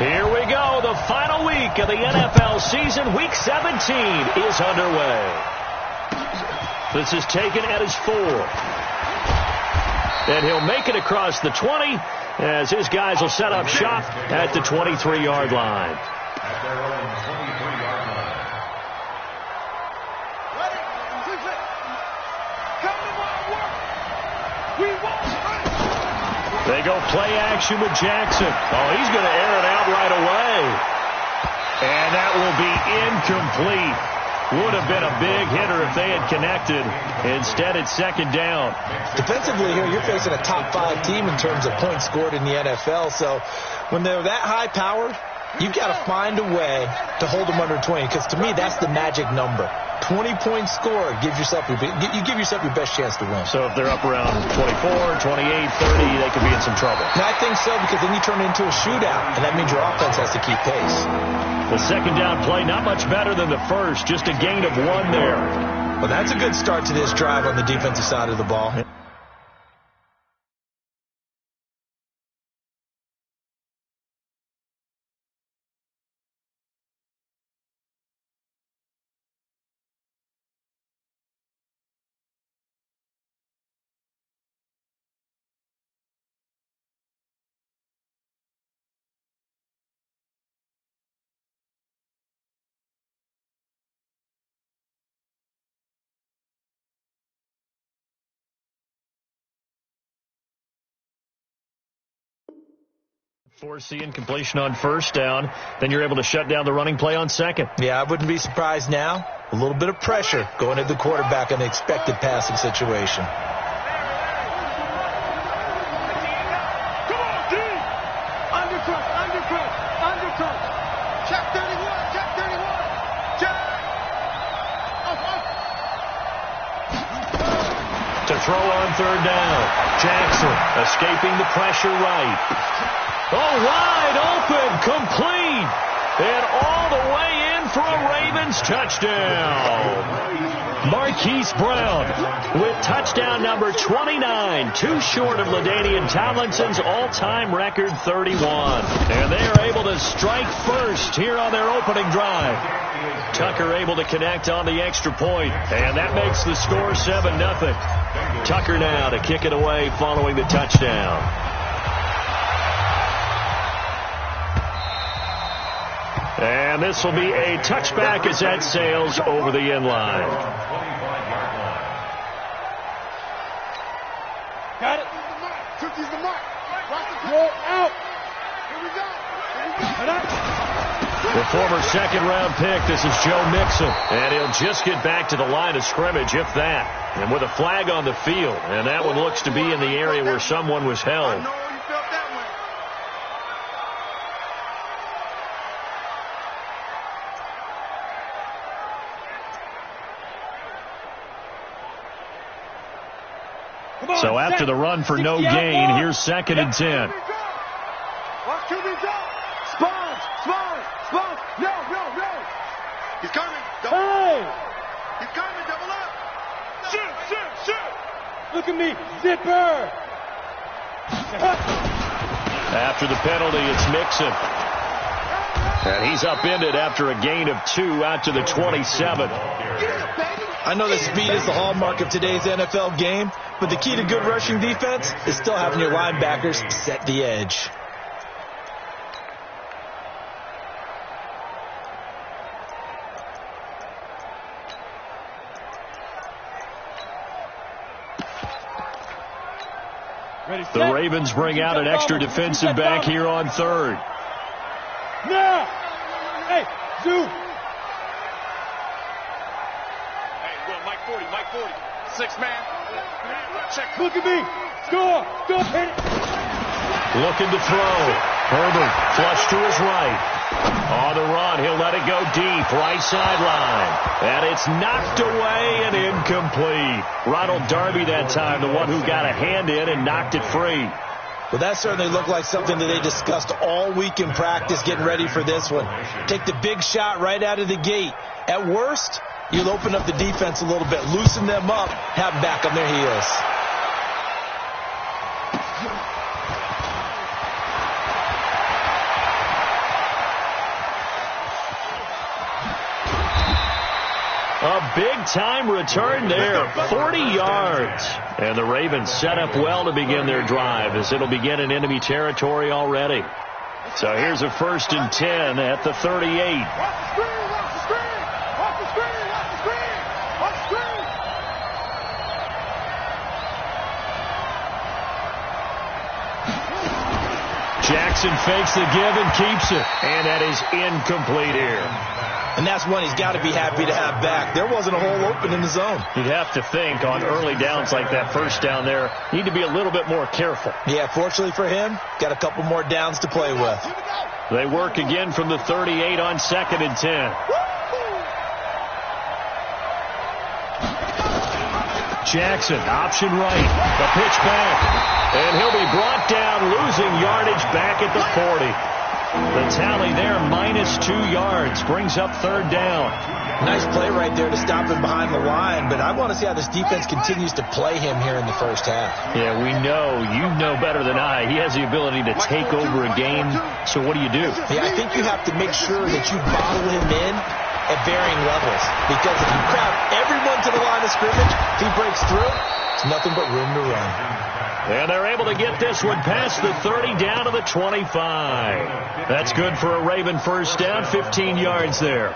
Here we go. The final week of the NFL season. Week 17 is underway. This is taken at his 4. And he'll make it across the 20 as his guys will set up shop at the 23-yard line. They go play action with Jackson. Oh, he's going to air it out right away. And that will be incomplete. Would have been a big hitter if they had connected. Instead, it's second down. Defensively here, you're facing a top-5 team in terms of points scored in the NFL. So when they're that high-powered, you've got to find a way to hold them under 20. Because to me, that's the magic number. 20 points scored gives yourself you give yourself your best chance to win. So if they're up around 24, 28, 30, they could be in some trouble. And I think so, because then you turn it into a shootout, and that means your offense has to keep pace. The second down play, not much better than the first, just a gain of 1 there. Well, that's a good start to this drive on the defensive side of the ball. Force the incompletion on first down. Then you're able to shut down the running play on second. Yeah, I wouldn't be surprised now. A little bit of pressure going at the quarterback in the expected passing situation. Come on, D! Undercut. Check 31, check 31. Check! To throw on third down. Jackson escaping the pressure right. Oh, wide open, complete, and all the way in for a Ravens touchdown. Marquise Brown with touchdown number 29, too short of LaDainian Tomlinson's all-time record 31. And they are able to strike first here on their opening drive. Tucker able to connect on the extra point, and that makes the score 7-0. Tucker now to kick it away following the touchdown. And this will be a touchback as that sails over the end line. Got it. Tookie's the mark. Roll out. Here we go. The former second-round pick, this is Joe Mixon. And he'll just get back to the line of scrimmage, if that. And with a flag on the field. And that one looks to be in the area where someone was held. So after the run for no gain, here's 2nd and 10. Watch who we go. Spawn. No. He's coming. Hey. He's coming. Double up. Shoot. Look at me. Zipper. After the penalty, it's Mixon. And he's upended after a gain of 2 out to the 27. I know that speed is the hallmark of today's NFL game, but the key to good rushing defense is still having your linebackers set the edge. The Ravens bring out an extra defensive back here on third. Now! Hey, Zoo! Mike 40. 6 man. Check. Look at me. Score. Hit it. Looking to throw. Herbert flush to his right. On the run, he'll let it go deep. Right sideline. And it's knocked away and incomplete. Ronald Darby that time, the one who got a hand in and knocked it free. Well, that certainly looked like something that they discussed all week in practice getting ready for this one. Take the big shot right out of the gate. At worst, you'll open up the defense a little bit, loosen them up, have them back on their heels. A big-time return there, 40 yards. And the Ravens set up well to begin their drive as it'll begin in enemy territory already. So here's a 1st and 10 at the 38. Jackson fakes the give and keeps it. And that is incomplete here. And that's one he's got to be happy to have back. There wasn't a hole open in the zone. You'd have to think on early downs like that, first down there, need to be a little bit more careful. Yeah, fortunately for him, got a couple more downs to play with. They work again from the 38 on 2nd and 10. Jackson, option right, the pitch back, and he'll be brought down, losing yardage back at the 40. The tally there, -2 yards, brings up 3rd down. Nice play right there to stop him behind the line, but I want to see how this defense continues to play him here in the first half. Yeah, we know, you know better than I, he has the ability to take over a game, so what do? Yeah, I think you have to make sure that you bottle him in at varying levels, because if you crowd everyone to the line of scrimmage, if he breaks through, it's nothing but room to run. And they're able to get this one past the 30 down to the 25. That's good for a Raven first down, 15 yards there.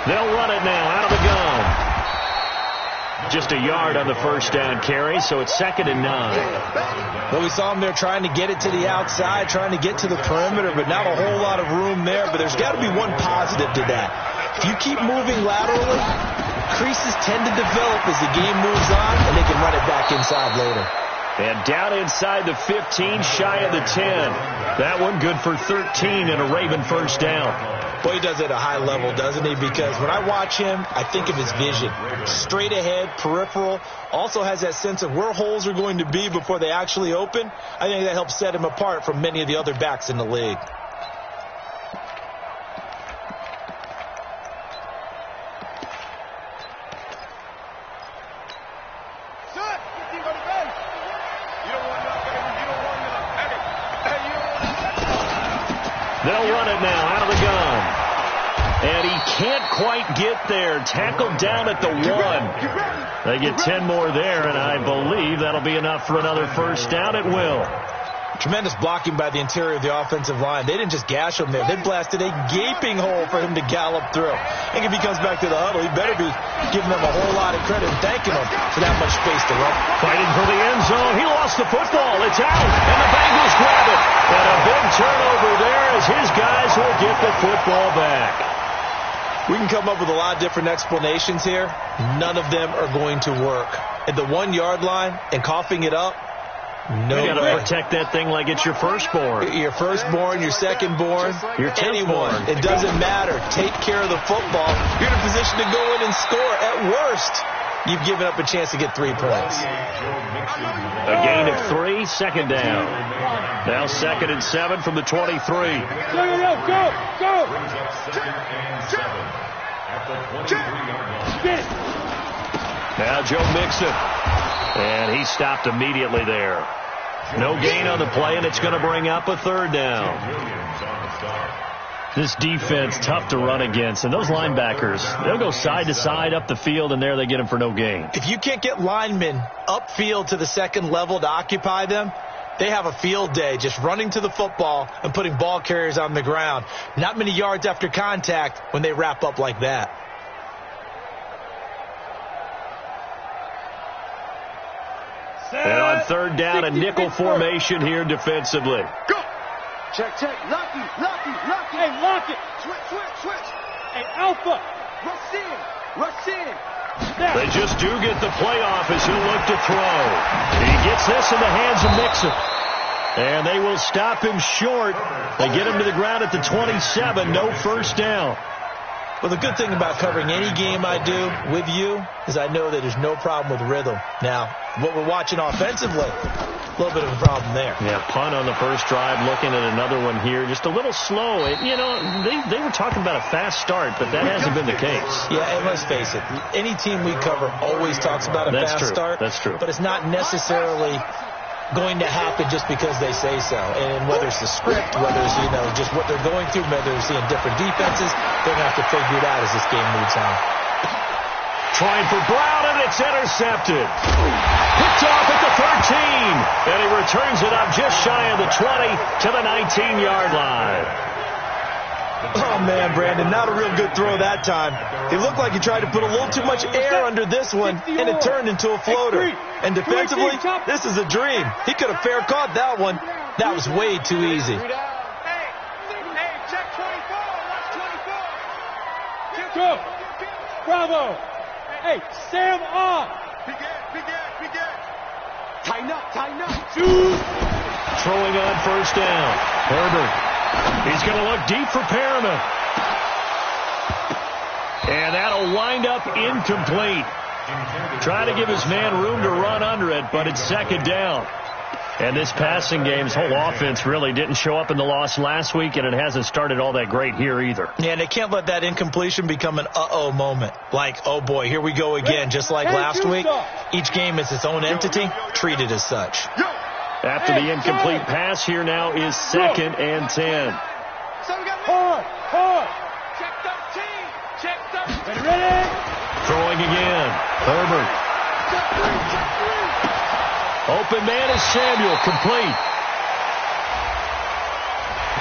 They'll run it now out of the gun. Just a yard on the first down carry, so it's 2nd and 9. Well, we saw him there trying to get it to the outside, trying to get to the perimeter, but not a whole lot of room there. But there's got to be one positive to that. If you keep moving laterally, creases tend to develop as the game moves on, and they can run it back inside later. And down inside the 15, shy of the 10. That one good for 13 and a Raven first down. Boy, he does it at a high level, doesn't he? Because when I watch him, I think of his vision. Straight ahead, peripheral. Also has that sense of where holes are going to be before they actually open. I think that helps set him apart from many of the other backs in the league. They'll run it now out of the gun. And he can't quite get there. Tackled down at the 1. They get 10 more there, and I believe that'll be enough for another first down. It will. Tremendous blocking by the interior of the offensive line. They didn't just gash him there. They blasted a gaping hole for him to gallop through. I think if he comes back to the huddle, he better be giving them a whole lot of credit and thanking them for that much space to run. Fighting for the end zone. He lost the football. It's out, and the Bengals grab it. And a big turnover there as his guys will get the football back. We can come up with a lot of different explanations here. None of them are going to work. At the 1 yard line and coughing it up, no way. You got to protect that thing like it's your firstborn. Your firstborn, your secondborn, your anyone. It doesn't matter. Take care of the football. You're in a position to go in and score. At worst, you've given up a chance to get 3 points. A gain of 3, 2nd down. Now 2nd and 7 from the 23. Go! Now Joe Mixon. And he stopped immediately there. No gain on the play, and it's going to bring up a 3rd down. This defense, tough to run against. And those linebackers, they'll go side to side up the field, and there they get them for no gain. If you can't get linemen upfield to the 2nd level to occupy them, they have a field day just running to the football and putting ball carriers on the ground. Not many yards after contact when they wrap up like that. And on 3rd down, a nickel formation here defensively. Go! Check. Lock it. Hey, lock it. Switch. Hey, Alpha. Rush in. They just do get the playoff as he'll look to throw. He gets this in the hands of Mixon. And they will stop him short. They get him to the ground at the 27. No first down. Well, the good thing about covering any game I do with you is I know that there's no problem with rhythm. Now, what we're watching offensively, a little bit of a problem there. Yeah, punt on the first drive, looking at another one here. Just a little slow. You know, they were talking about a fast start, but that hasn't been the case. Yeah, and let's face it, any team we cover always talks about a fast start. That's true. But it's not necessarily going to happen just because they say so. And whether it's the script, whether it's, just what they're going through, whether they're seeing different defenses, they're going to have to figure it out as this game moves on. Trying for Brown, and it's intercepted. Picked off at the 13, and he returns it up just shy of the 20 to the 19-yard line. Oh, man, Brandon, not a real good throw that time. It looked like he tried to put a little too much air under this one, and it turned into a floater. And defensively, this is a dream. He could have fair caught that one. That was way too easy. Hey, check 24. Watch 24. Go. Bravo. Hey, Sam off. Begin. Tighten up. Shoot. Throwing on first down. Herbert. He's going to look deep for Perriman. And that'll wind up incomplete. Trying to give his man room to run under it, but it's second down. And this passing game's whole offense really didn't show up in the loss last week, and it hasn't started all that great here either. Yeah, and they can't let that incompletion become an uh-oh moment. Like, oh, boy, here we go again, just like last week. Each game is its own entity, treated as such. After the incomplete pass, here now is 2nd and 10. Hard. Check 13. Ready. Throwing again. Herbert. Open man is Samuel, complete.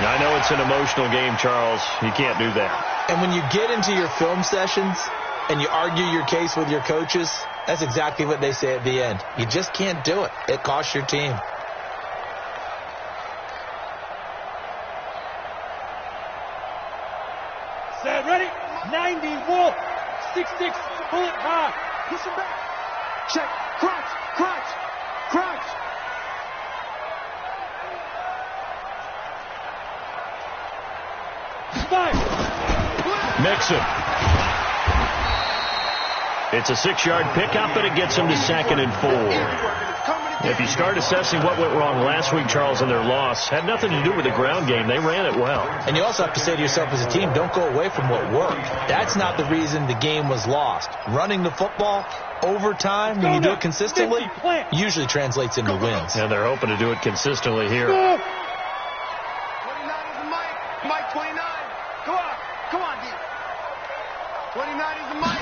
Now, I know it's an emotional game, Charles. You can't do that. And when you get into your film sessions and you argue your case with your coaches, that's exactly what they say at the end. You just can't do it. It costs your team. Set, ready. 90, Wolf. 6-6, pull it high. Push him back. Check, crunch. Mixon. It's a 6-yard pickup, and it gets him to 2nd and 4. If you start assessing what went wrong last week, Charles, in their loss, had nothing to do with the ground game. They ran it well. And you also have to say to yourself as a team, don't go away from what worked. That's not the reason the game was lost. Running the football over time, when you do it consistently, usually translates into wins. And they're hoping to do it consistently here. 29 is the Mike 29. Come on, D. 29 is the Mike.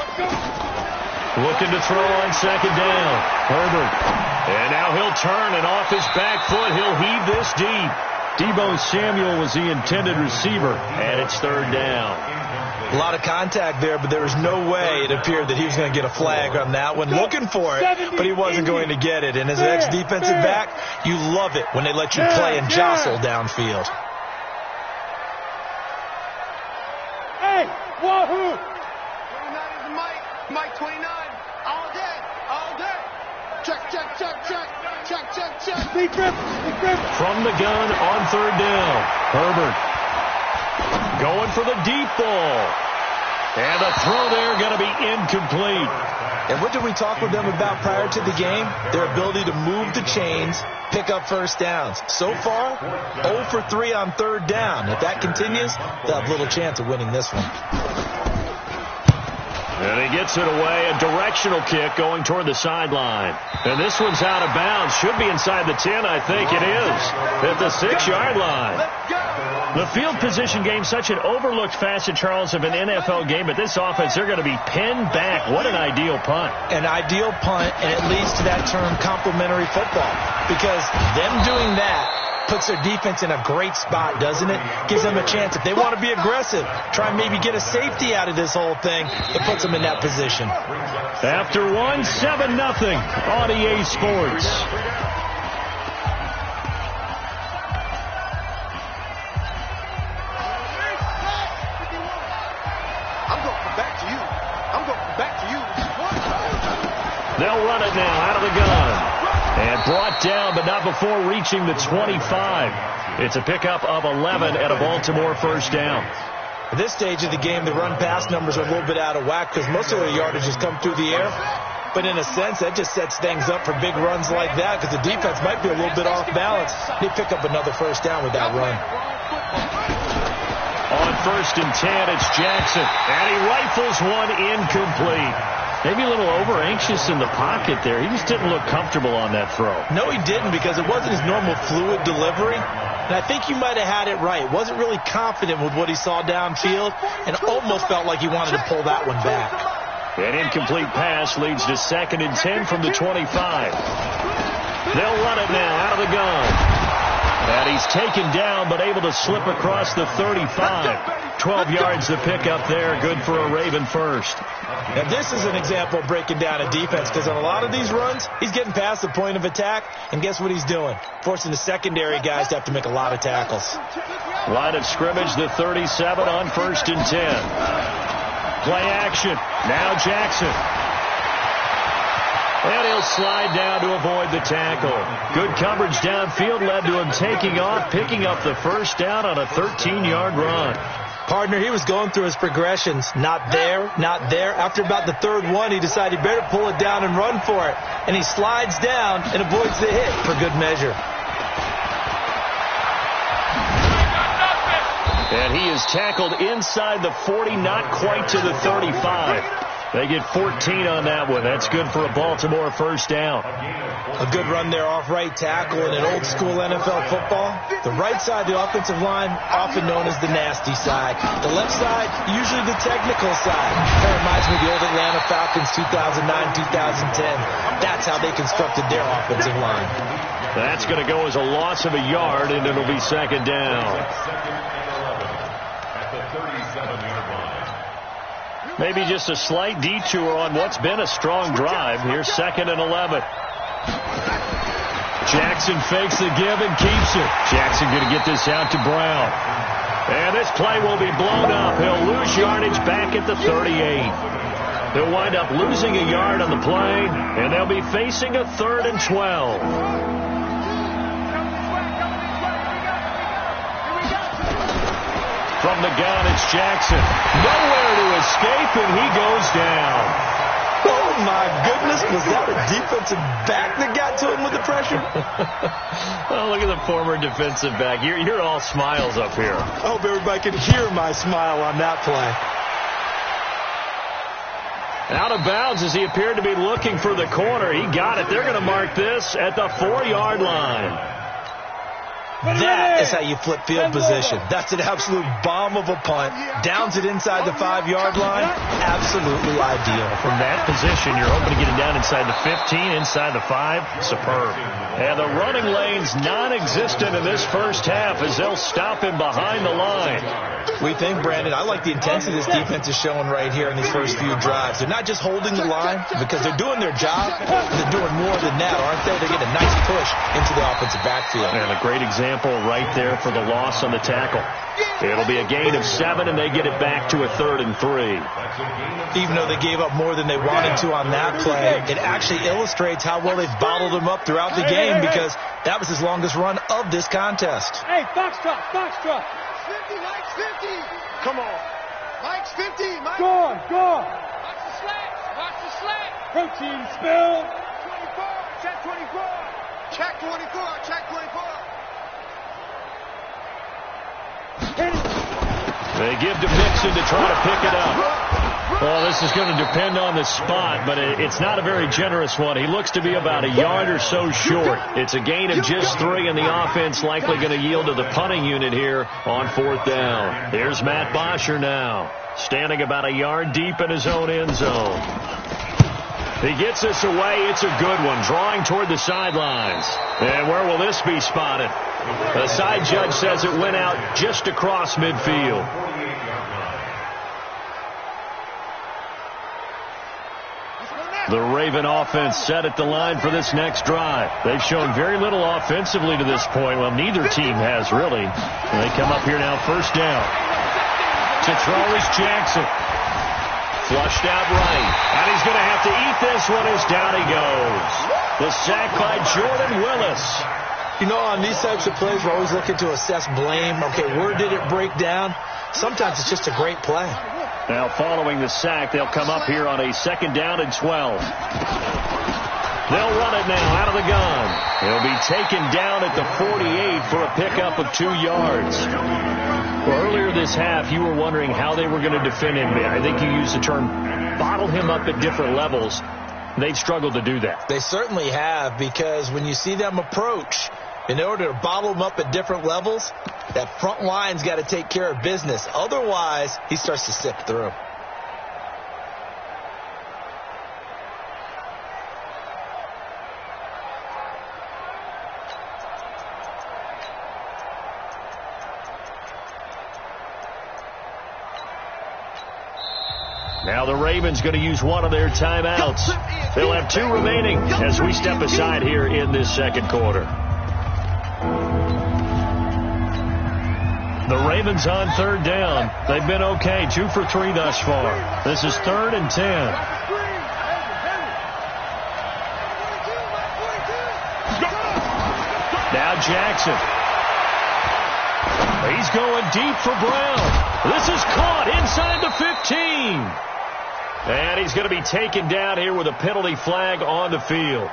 Looking to throw on 2nd down. Herbert. And now he'll turn, and off his back foot, he'll heave this deep. Deebo Samuel was the intended receiver, and it's 3rd down. A lot of contact there, but there was no way it appeared that he was going to get a flag on that one. Looking for it, but he wasn't going to get it. And as an ex-defensive back, you love it when they let you play and jostle downfield. Hey, wahoo! 29 is the Mike 29. All day. Check. Big grip. From the gun on 3rd down. Herbert going for the deep ball. And the throw there going to be incomplete. And what did we talk with them about prior to the game? Their ability to move the chains, pick up first downs. So far, 0 for 3 on 3rd down. If that continues, they'll have little chance of winning this one. And he gets it away, a directional kick going toward the sideline. And this one's out of bounds. Should be inside the 10, I think it is. At the 6-yard line. The field position game, such an overlooked facet, Charles, of an NFL game. But this offense, they're going to be pinned back. What an ideal punt. An ideal punt, and it leads to that term complementary football. Because them doing that puts their defense in a great spot, doesn't it? Gives them a chance. If they want to be aggressive, try and maybe get a safety out of this whole thing, it puts them in that position. After 1, 7-0 on EA Sports. I'm going back to you. They'll run it now out of the gun. And brought down, but not before reaching the 25. It's a pickup of 11 at a Baltimore first down. At this stage of the game, the run-pass numbers are a little bit out of whack because most of their yardage has come through the air. But in a sense, that just sets things up for big runs like that because the defense might be a little bit off balance. They pick up another first down with that run. On 1st and 10, it's Jackson. And he rifles one incomplete. Maybe a little over-anxious in the pocket there. He just didn't look comfortable on that throw. No, he didn't, because it wasn't his normal fluid delivery. And I think you might have had it right. Wasn't really confident with what he saw downfield and almost felt like he wanted to pull that one back. An incomplete pass leads to 2nd and 10 from the 25. They'll run it now out of the gun. And he's taken down, but able to slip across the 35. 12 yards to pick up there. Good for a Raven first. Now, this is an example of breaking down a defense, because on a lot of these runs, he's getting past the point of attack, and guess what he's doing? Forcing the secondary guys to have to make a lot of tackles. Line of scrimmage, the 37 on 1st and 10. Play action. Now Jackson. And he'll slide down to avoid the tackle. Good coverage downfield led to him taking off, picking up the first down on a 13-yard run. Partner, he was going through his progressions. Not there, not there. After about the 3rd one, he decided he better pull it down and run for it. And he slides down and avoids the hit for good measure. And he is tackled inside the 40, not quite to the 35. They get 14 on that one. That's good for a Baltimore first down. A good run there off right tackle in an old-school NFL football. The right side of the offensive line, often known as the nasty side. The left side, usually the technical side. That reminds me of the old Atlanta Falcons 2009-2010. That's how they constructed their offensive line. That's going to go as a loss of a yard, and it'll be 2nd down. Maybe just a slight detour on what's been a strong drive. Here's 2nd and 11. Jackson fakes the give and keeps it. Jackson going to get this out to Brown. And this play will be blown up. He'll lose yardage back at the 38. They'll wind up losing a yard on the play, and they'll be facing a 3rd and 12. From the gun, it's Jackson. Nowhere to escape, and he goes down. Oh, my goodness. Was that a defensive back that got to him with the pressure? Oh, look at the former defensive back. You're all smiles up here. I hope everybody can hear my smile on that play. Out of bounds as he appeared to be looking for the corner. He got it. They're going to mark this at the 4-yard line. That is how you flip field position. That's an absolute bomb of a punt. Downs it inside the 5-yard line. Absolutely ideal. From that position, you're hoping to get it down inside the 15, inside the 5. Superb. And the running lane's non-existent in this first half as they'll stop him behind the line. We think, Brandon, I like the intensity this defense is showing right here in these first few drives. They're not just holding the line because they're doing their job. They're doing more than that, aren't they? They're getting a nice push into the offensive backfield. And a great example right there for the loss on the tackle. It'll be a gain of 7, and they get it back to a 3rd and 3. Even though they gave up more than they wanted to on that play, it actually illustrates how well they've bottled them up throughout the game, because that was his longest run of this contest. Hey, Foxtrot, Foxtrot. 50, Mike's 50. Come on. Mike's 50. Mike. Go on, go on. Watch the slack. Watch the slack. Protein spill. 24. Check 24. Check 24. Check 24. They give to Mixon to try to pick it up. Well, this is going to depend on the spot, but it's not a very generous one. He looks to be about a yard or so short. It's a gain of just 3, and the offense likely going to yield to the punting unit here on 4th down. Here's Matt Bosher now, standing about a yard deep in his own end zone. He gets this away. It's a good one, drawing toward the sidelines. And where will this be spotted? The side judge says it went out just across midfield. The Raven offense set at the line for this next drive. They've shown very little offensively to this point. Well, neither team has, really. And they come up here now, 1st down. To throw is Jackson. Flushed out right. And he's going to have to eat this one as down he goes. The sack by Jordan Willis. You know, on these types of plays, we're always looking to assess blame. Okay, where did it break down? Sometimes it's just a great play. Now, following the sack, they'll come up here on a 2nd down and 12. They'll run it now out of the gun. He'll be taken down at the 48 for a pickup of 2 yards. Well, earlier this half, you were wondering how they were going to defend him. I think you used the term bottle him up at different levels, they've struggled to do that. They certainly have, because when you see them approach, in order to bottle him up at different levels, that front line's got to take care of business. Otherwise, he starts to sip through. Now the Ravens going to use one of their timeouts. They'll have 2 remaining as we step aside here in this second quarter. The Ravens on third down. They've been okay, 2 for 3 thus far. This is 3rd and 10. Now Jackson. He's going deep for Brown. This is caught inside the 15. And he's going to be taken down here with a penalty flag on the field.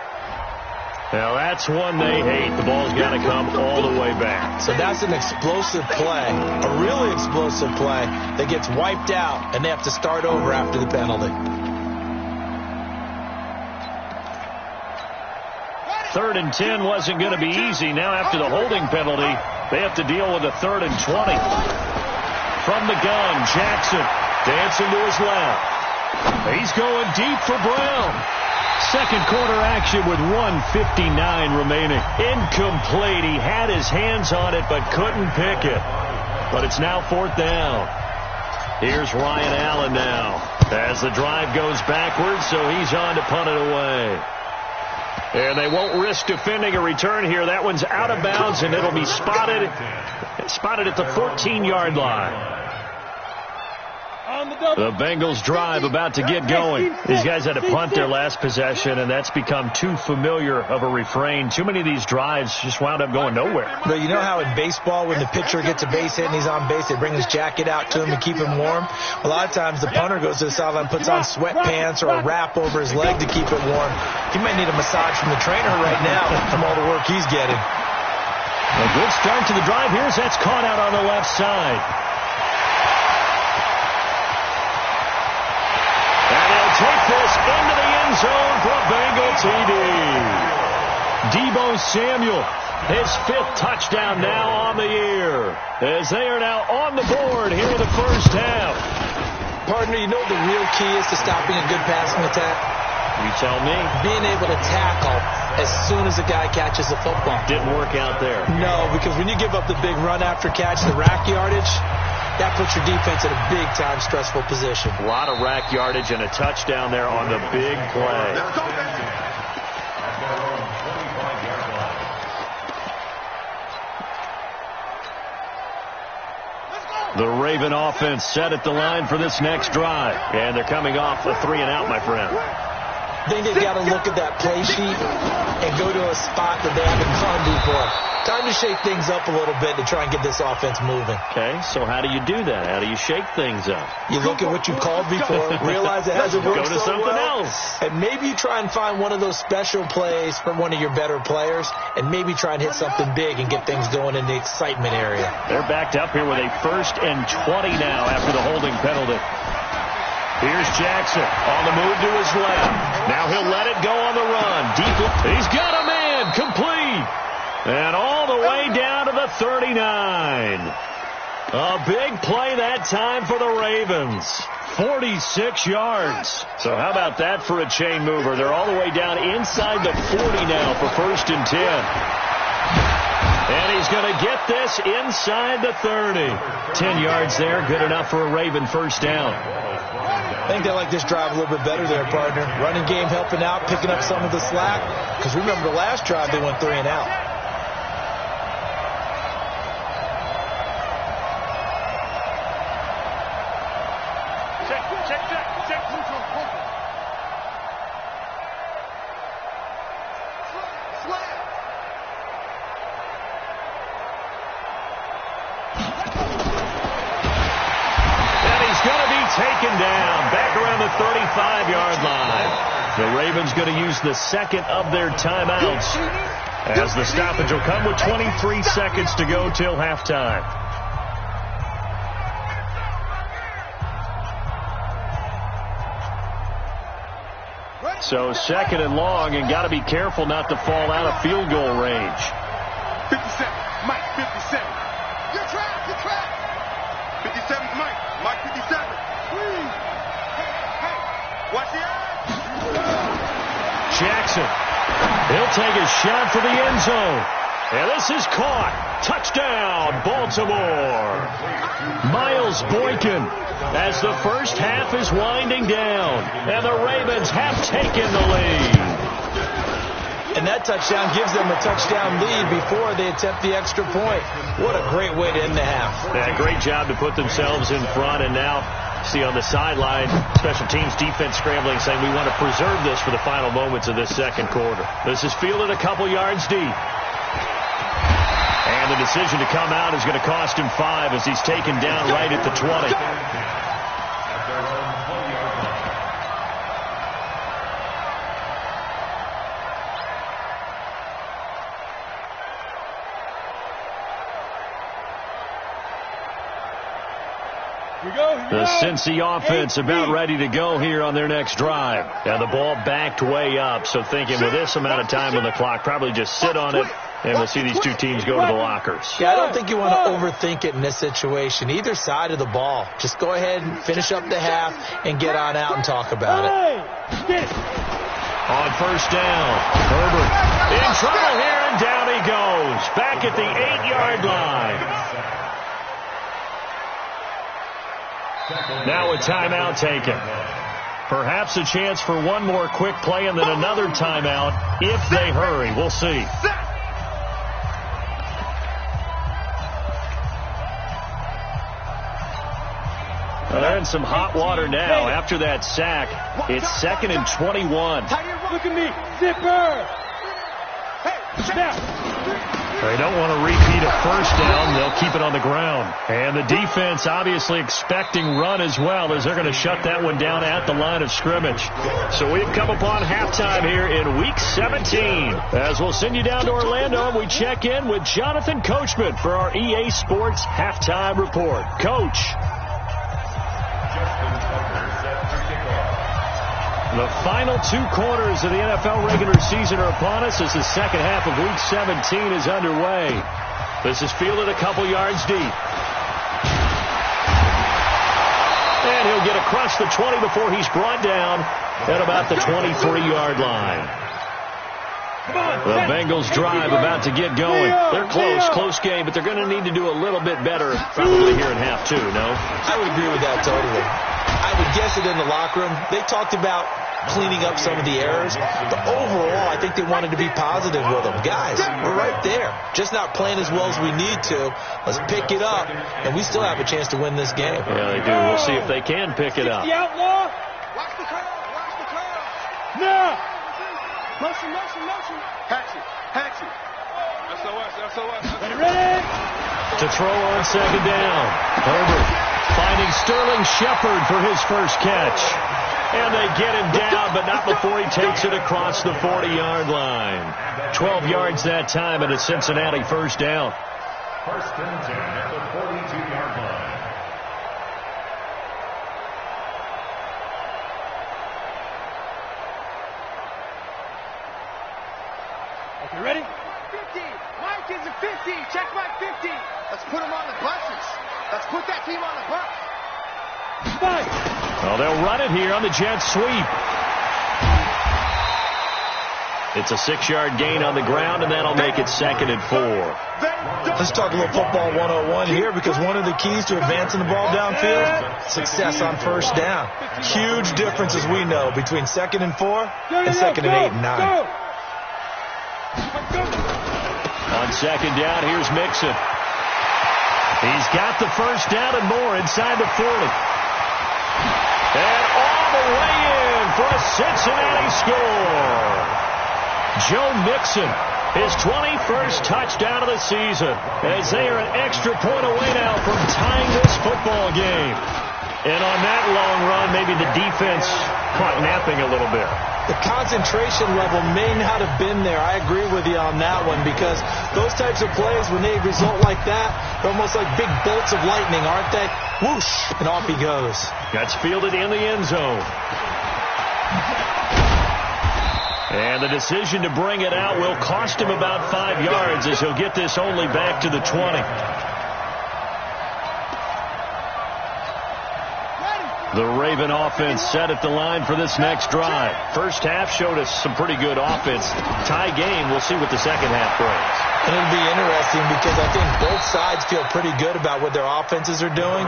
Now, that's one they hate. The ball's got to come all the way back. So that's an explosive play, a really explosive play that gets wiped out, and they have to start over after the penalty. 3rd and 10 wasn't going to be easy. Now, after the holding penalty, they have to deal with a 3rd and 20. From the gun, Jackson dancing to his left. He's going deep for Brown. Second quarter action with 1:59 remaining. Incomplete. He had his hands on it but couldn't pick it. But it's now 4th down. Here's Ryan Allen now as the drive goes backwards, so he's on to punt it away. And they won't risk defending a return here. That one's out of bounds, and it'll be spotted at the 14-yard line. The Bengals drive about to get going. These guys had to punt their last possession, and that's become too familiar of a refrain. Too many of these drives just wound up going nowhere. But you know how in baseball, when the pitcher gets a base hit and he's on base, they bring his jacket out to him to keep him warm? A lot of times the punter goes to the sideline, puts on sweatpants or a wrap over his leg to keep it warm. He might need a massage from the trainer right now from all the work he's getting. A good start to the drive here as that's caught out on the left side. Take this into the end zone for a Bengal TD. Deebo Samuel, his 5th touchdown now on the year, as they are now on the board here in the first half. Partner, you know the real key is to stopping a good passing attack? You tell me. Being able to tackle as soon as a guy catches the football. Didn't work out there. No, because when you give up the big run after catch, the rack yardage, that puts your defense in a big-time stressful position. A lot of rack yardage and a touchdown there on the big play. The Raven offense set at the line for this next drive. And they're coming off a 3-and-out, my friend. I think they've got to look at that play sheet and go to a spot that they haven't gone before. Time to shake things up a little bit to try and get this offense moving. Okay, so how do you do that? How do you shake things up? You look at what you called before, realize it hasn't worked so well. Go to something else. And maybe you try and find one of those special plays from one of your better players, and maybe try and hit something big and get things going in the excitement area. They're backed up here with a 1st and 20 now after the holding penalty. Here's Jackson on the move to his left. Now he'll let it go on the run. Deep. He's got a man. Complete. And all the way down to the 39. A big play that time for the Ravens. 46 yards. So how about that for a chain mover? They're all the way down inside the 40 now for 1st and 10. And he's going to get this inside the 30. 10 yards there. Good enough for a Raven 1st down. I think they like this drive a little bit better there, partner. Running game helping out, picking up some of the slack. Because remember the last drive they went 3-and-out. Taken down, back around the 35-yard line. The Ravens going to use the 2nd of their timeouts as the stoppage will come with 23 seconds to go till halftime. So second and long, and got to be careful not to fall out of field goal range. 57, Mike, 57. You're trapped, you're trapped. 57's Mike, Mike 57. Hey, watch the eye. Jackson, he'll take a shot for the end zone. And this is caught. Touchdown, Baltimore. Miles Boykin as the first half is winding down. And the Ravens have taken the lead. And that touchdown gives them a touchdown lead before they attempt the extra point. What a great way to end the half. Yeah, great job to put themselves in front. And now, see on the sideline, special teams defense scrambling, saying we want to preserve this for the final moments of this second quarter. This is fielded a couple yards deep. And the decision to come out is going to cost him 5 as he's taken down right at the 20. The Cincy offense about ready to go here on their next drive. Now the ball backed way up, so thinking with this amount of time on the clock, probably just sit on it, and we'll see these two teams go to the lockers. Yeah, I don't think you want to overthink it in this situation. Either side of the ball. Just go ahead and finish up the half and get on out and talk about it. On first down, Herbert in trouble here, and down he goes. Back at the 8-yard line. Now a timeout taken. Perhaps a chance for one more quick play and then another timeout if they hurry. We'll see. Well, they're in some hot water now after that sack. It's 2nd and 21. Look at me. Zipper. Snap. They don't want to repeat a first down. They'll keep it on the ground. And the defense obviously expecting run as well, as they're going to shut that one down at the line of scrimmage. So we've come upon halftime here in Week 17. As we'll send you down to Orlando, we check in with Jonathan Coachman for our EA Sports Halftime Report. Coach. The final 2 quarters of the NFL regular season are upon us as the second half of Week 17 is underway. This is fielded a couple yards deep. And he'll get across the 20 before he's brought down at about the 23-yard line. The Bengals drive about to get going. They're close game, but they're going to need to do a little bit better probably here in half 2, no? I would agree with that totally. I would guess it in the locker room. They talked about cleaning up some of the errors, but overall, I think they wanted to be positive with them. Guys, we're right there. Just not playing as well as we need to. Let's pick it up, and we still have a chance to win this game. Yeah, they do. We'll see if they can pick it up. The outlaw. Watch the curl, watch the curl. Now. Motion. Hatchet. SOS. Ready? To throw on second down. Herbert finding Sterling Shepard for his first catch. And they get him down, but not before he takes it across the 40-yard line. 12 yards that time, and a Cincinnati first down. First and 10 at the 42-yard line. Okay, ready? 50. Mike is a 50. Check Mike 50. Let's put him on the buses. Let's put that team on the bus. Fight. Well, they'll run it here on the jet sweep. It's a 6-yard gain on the ground, and that'll make it 2nd and 4. Let's talk a little football 101 here, because one of the keys to advancing the ball downfield, success on first down. Huge difference, as we know, between 2nd and 4 and 2nd and 8 and 9. On second down, here's Mixon. He's got the first down and more inside the 40. And all the way in for a Cincinnati score. Joe Mixon, his 21st touchdown of the season, as they are an extra point away now from tying this football game. And on that long run, maybe the defense caught napping a little bit. The concentration level may not have been there. I agree with you on that one, because those types of plays, when they result like that, they're almost like big bolts of lightning, aren't they? Whoosh, and off he goes. That's fielded in the end zone. And the decision to bring it out will cost him about 5 yards as he'll get this only back to the 20. The Raven offense set at the line for this next drive. First half showed us some pretty good offense. Tie game. We'll see what the second half brings. And it'll be interesting because I think both sides feel pretty good about what their offenses are doing.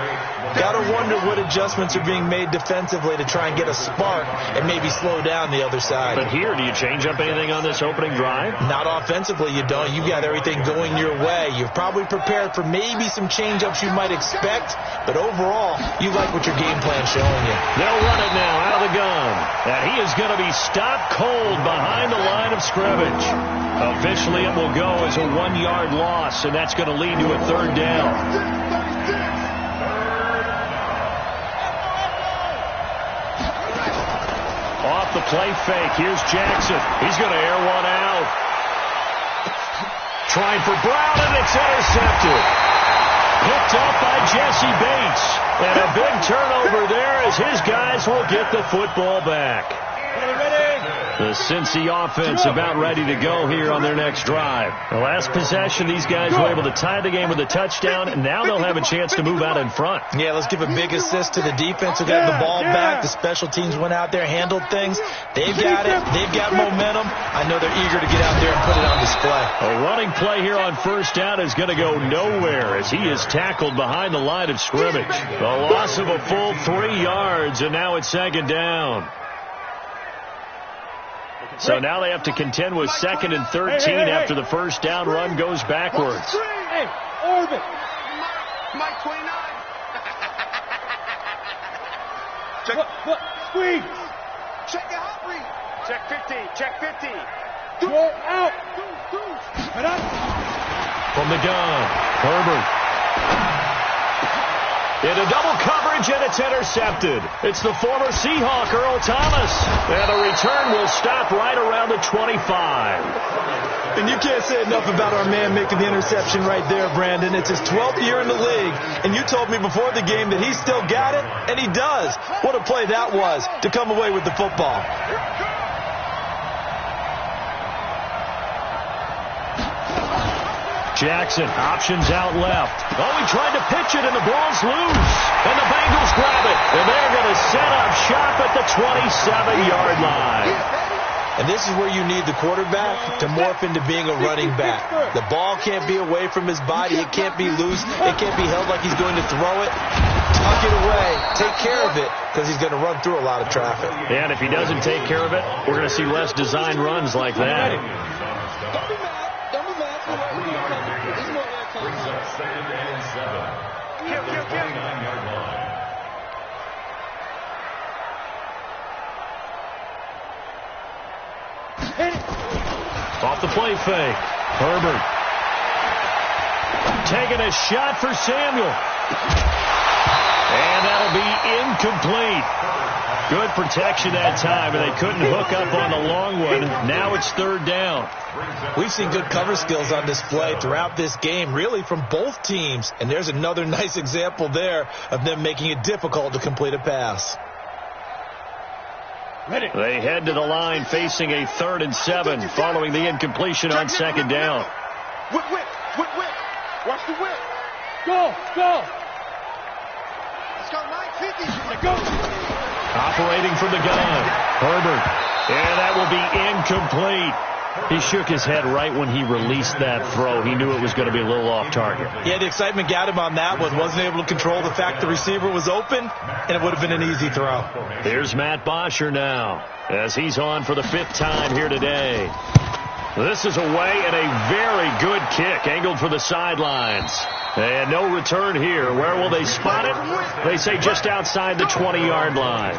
Got to wonder what adjustments are being made defensively to try and get a spark and maybe slow down the other side. But here, do you change up anything on this opening drive? Not offensively, you don't. You've got everything going your way. You're probably prepared for maybe some change-ups you might expect, but overall, you like what your game plan's showing you. They'll run it now out of the gun. And he is going to be stopped cold behind the line of scrimmage. Officially, it will go as a 1-yard loss, and that's going to lead to a third down. Off the play fake, here's Jackson. He's going to air one out. Trying for Brown, and it's intercepted. Picked up by Jesse Bates. And a big turnover there as his guys will get the football back. The Cincy offense about ready to go here on their next drive. The last possession, these guys were able to tie the game with a touchdown, and now they'll have a chance to move out in front. Yeah, let's give a big assist to the defense who got the ball back. The special teams went out there, handled things. They've got it. They've got momentum. I know they're eager to get out there and put it on display. A running play here on first down is going to go nowhere as he is tackled behind the line of scrimmage. The loss of a full 3 yards, and now it's second down. So now they have to contend with 2nd and 13 after the first down run goes backwards. Hey, orbit. Mike 29. Check. Squeeze. Check your hot read. Check 50. Check 50. Go out. Head up. From the gun, Herbert. Into double coverage, and it's intercepted. It's the former Seahawk, Earl Thomas. And the return will stop right around the 25. And you can't say enough about our man making the interception right there, Brandon. It's his 12th year in the league, and you told me before the game that he still got it, and he does. What a play that was to come away with the football. Jackson, options out left. Oh, he tried to pitch it, and the ball's loose. And the Bengals grab it. And they're going to set up shop at the 27-yard line. And this is where you need the quarterback to morph into being a running back. The ball can't be away from his body. It can't be loose. It can't be held like he's going to throw it. Tuck it away. Take care of it because he's going to run through a lot of traffic. And if he doesn't take care of it, we're going to see less design runs like that. Brings up 2nd and 7. At the 29-yard line. Off the play fake. Herbert. Taking a shot for Samuel. And that'll be incomplete. Good protection that time, and they couldn't hook up on the long one. Now it's third down. We've seen good cover skills on display throughout this game, really from both teams. And there's another nice example there of them making it difficult to complete a pass. They head to the line facing a 3rd and 7 following the incompletion on 2nd down. Whip. Watch the whip. Go. Let's go 950. Go. Operating from the gun, Herbert. And that will be incomplete. He shook his head right when he released that throw. He knew it was going to be a little off target. Yeah, the excitement got him on that one. Wasn't able to control the fact the receiver was open, and it would have been an easy throw. Here's Matt Bosher now as he's on for the 5th time here today. This is away and a very good kick angled for the sidelines. And no return here. Where will they spot it? They say just outside the 20-yard line.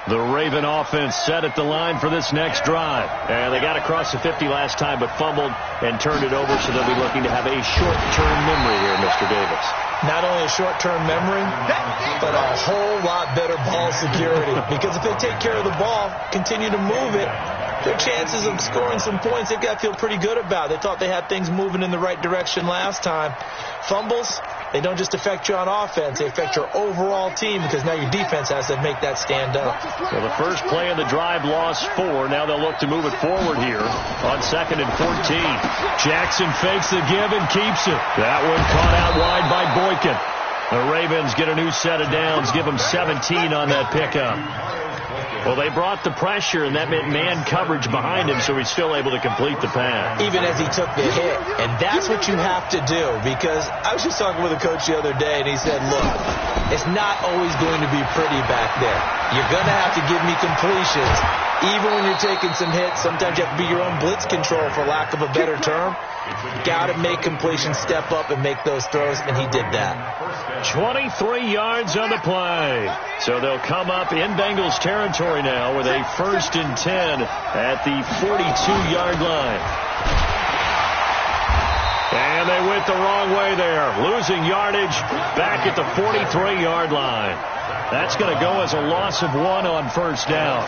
The Raven offense set at the line for this next drive. And they got across the 50 last time but fumbled and turned it over, so they'll be looking to have a short-term memory here, Mr. Davis. Not only a short-term memory, but a whole lot better ball security. Because if they take care of the ball, continue to move it, their chances of scoring some points, they've got to feel pretty good about. They thought they had things moving in the right direction last time. Fumbles, they don't just affect you on offense, they affect your overall team because now your defense has to make that stand up. Well, the first play of the drive lost 4. Now they'll look to move it forward here on 2nd and 14. Jackson fakes the give and keeps it. That one caught out wide by Boykin. The Ravens get a new set of downs, give them 17 on that pickup. Well, they brought the pressure, and that meant man coverage behind him, so he's still able to complete the pass. Even as he took the hit. And that's what you have to do, because I was just talking with a coach the other day, and he said, look, it's not always going to be pretty back there. You're going to have to give me completions. Even when you're taking some hits, sometimes you have to be your own blitz control, for lack of a better term. Got to make completions, step up, and make those throws, and he did that. 23 yards on the play. So they'll come up in Bengals territory now with a 1st and 10 at the 42-yard line. And they went the wrong way there, losing yardage back at the 43-yard line. That's going to go as a loss of 1 on 1st down.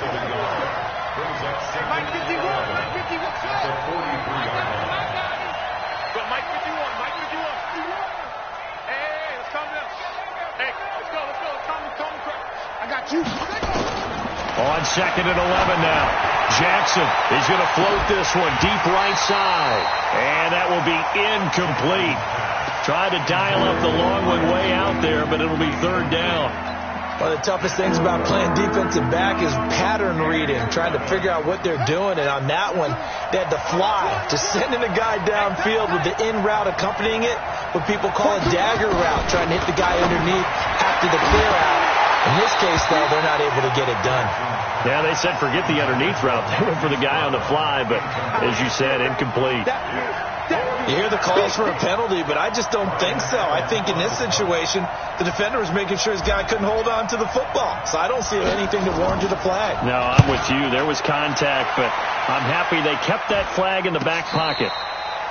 On 2nd and 11 now. Jackson is going to float this one deep right side. And that will be incomplete. Tried to dial up the long one way out there, but it'll be 3rd down. One of the toughest things about playing defensive back is pattern reading, trying to figure out what they're doing. And on that one, they had to fly, just sending a guy downfield with the in route accompanying it, what people call a dagger route, trying to hit the guy underneath after the clear out. In this case, though, they're not able to get it done. Yeah, they said forget the underneath route. They went for the guy on the fly, but as you said, incomplete. You hear the calls for a penalty, but I just don't think so. I think in this situation, the defender was making sure his guy couldn't hold on to the football. So I don't see anything that warranted a flag. No, I'm with you. There was contact, but I'm happy they kept that flag in the back pocket.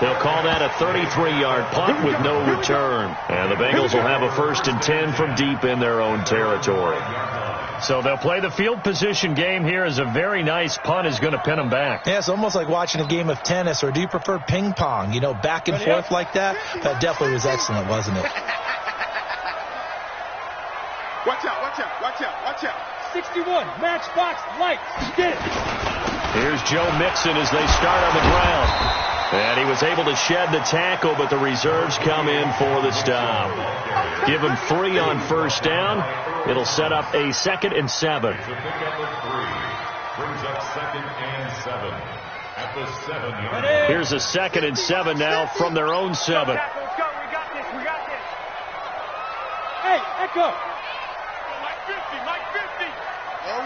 They'll call that a 33-yard punt with no return. And the Bengals will have a 1st and 10 from deep in their own territory. So they'll play the field position game here as a very nice punt is going to pin them back. Yeah, it's almost like watching a game of tennis, or do you prefer ping pong? You know, back and forth like that? That definitely was excellent, wasn't it? Watch out, watch out, watch out, watch out. 61, matchbox, light, get it. Here's Joe Mixon as they start on the ground. And he was able to shed the tackle, but the reserves come in for the stop. Give him 3 on 1st down. It'll set up a 2nd and 7. Brings up 2nd and 7 at the 7-yard. Here's a 2nd and 7 now from their own 7. Let's go, we got this, we got this. Hey, Echo. Mike 50, Mike 50. Oh,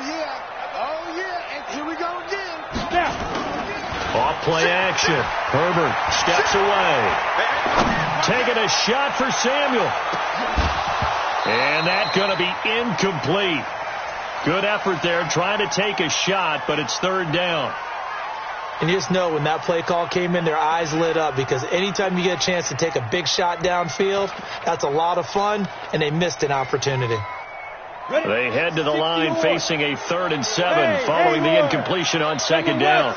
yeah, and here we go again. Now. Off play action. Herbert steps away. Taking a shot for Samuel. And that's going to be incomplete. Good effort there trying to take a shot, but it's 3rd down. And you just know when that play call came in, their eyes lit up, because anytime you get a chance to take a big shot downfield, that's a lot of fun, and they missed an opportunity. They head to the line facing a 3rd and 7 following the incompletion on 2nd down.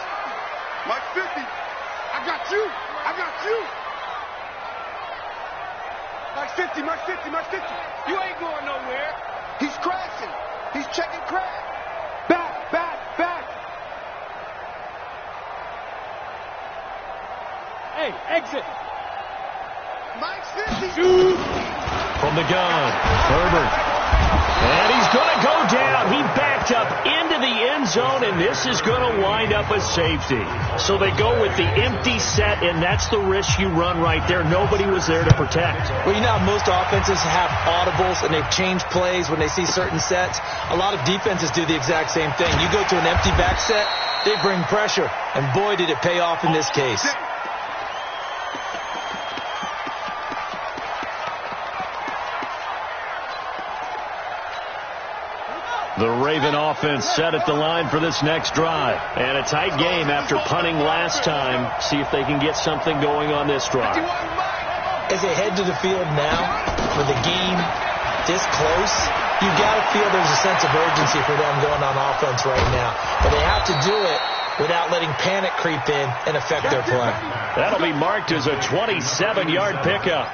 Mike 50. I got you. I got you. Mike 50, Mike 50, Mike 50. You ain't going nowhere. He's crashing. He's checking crash. Back, back, back. Hey, exit. Mike's 50. Shoot. From the gun, Herbert. And he's going to go down. He backed up into the end zone, and this is going to wind up a safety. So they go with the empty set, and that's the risk you run right there. Nobody was there to protect. Well, you know how most offenses have audibles, and they've changed plays when they see certain sets. A lot of defenses do the exact same thing. You go to an empty back set, they bring pressure, and boy, did it pay off in this case. The Raven offense set at the line for this next drive. And a tight game after punting last time. See if they can get something going on this drive. As they head to the field now, with the game this close, you got to feel there's a sense of urgency for them going on offense right now. But they have to do it without letting panic creep in and affect their play. That'll be marked as a 27-yard pickup.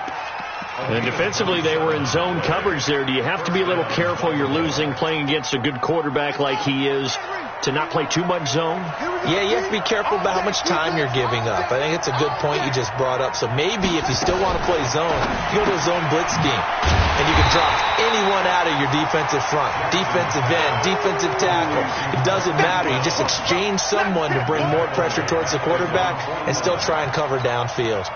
And defensively, they were in zone coverage there. Do you have to be a little careful? You're losing playing against a good quarterback like he is to not play too much zone? Yeah, you have to be careful about how much time you're giving up. I think it's a good point you just brought up. So maybe if you still want to play zone, you go to a zone blitz scheme. And you can drop anyone out of your defensive front. Defensive end, defensive tackle. It doesn't matter. You just exchange someone to bring more pressure towards the quarterback and still try and cover downfield.